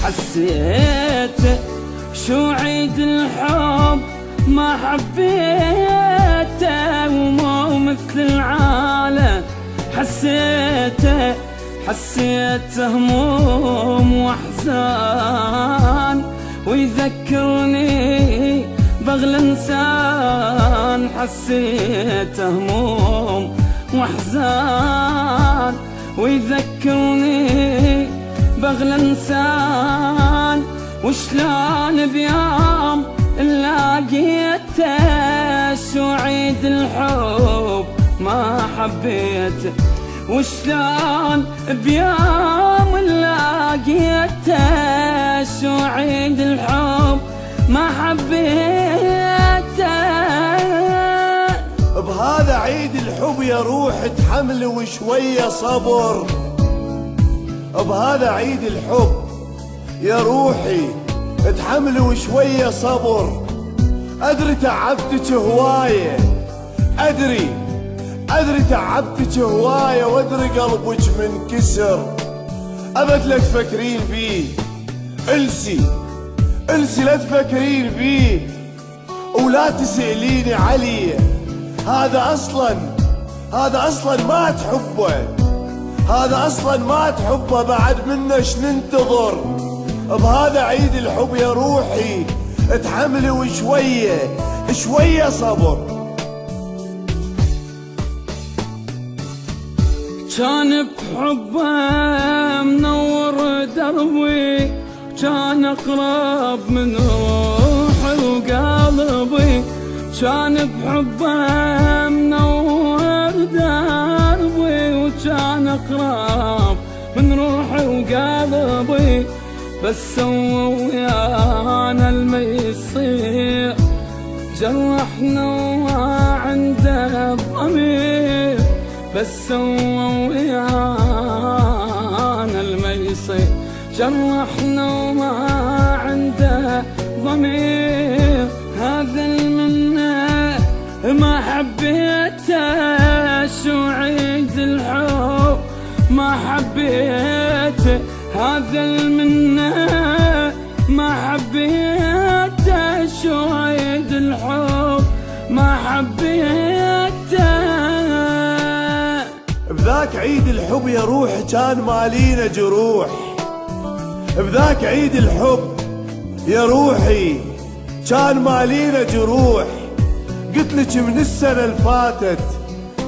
حسيته شو عيد الحب ما حبيته ومو مثل العالم حسيته هموم واحزان ويذكرني بغل انسان حسيته هموم واحزان ويذكرني بغل انسان وشلون بيوم لاقيته شو عيد الحب ما حبيته وشلون بيوم لاقيته شو عيد الحب ما حبيته. بهذا عيد الحب يا روح تحمل وشوية صبر، بهذا عيد الحب يا روحي تحمل وشوية صبر. أدري تعبتك هواية، أدري تعبتك هواية، وأدري قلبك منكسر. أبد لا تفكرين بيه، انسي لا تفكرين بيه ولا تسأليني عليه. هذا أصلا ما تحبه، هذا أصلا ما تحبه، بعد منش ننتظر. بهذا عيد الحب يا روحي اتحملي وشوية صبر. كان بحبه منور دربي، كان أقرب من روحي وقلبي، كان بحبه منور دربي وكان أقرب من روحي وقلبي. بس سوى ويانا الميصير جرحنا وعنده الضمير، بس سوى ويانا الميصير جرحنا وما عنده ضمير. هذا المنة ما حبيته شو عيد الحب ما حبيته. هذا المنة ما حبيته شو عيد الحب ما حبيته. بذاك عيد الحب يا روح كان مالينا جروح، بذاك عيد الحب يا روحي كان مالينا جروح. قلتلك من السنة الفاتت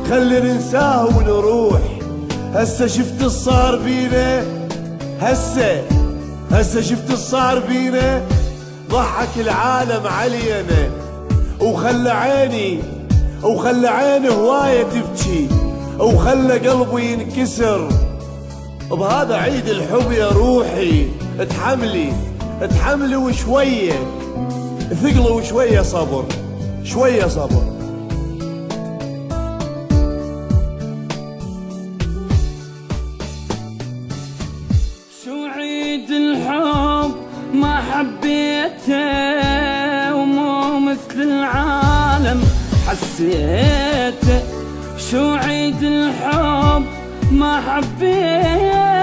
خلي ننساه ونروح. هسه شفت الصار بينا، هسه شفت الصار بينا. ضحك العالم علينا وخلى عيني هواية تبكي وخلى قلبي ينكسر. بهذا عيد الحب يا روحي اتحملي وشوية ثقلي وشوية صبر، شوية صبر. شو عيد الحب ما حبيته ومو مثل العالم حسيته. شو عيد الحب ما حبيته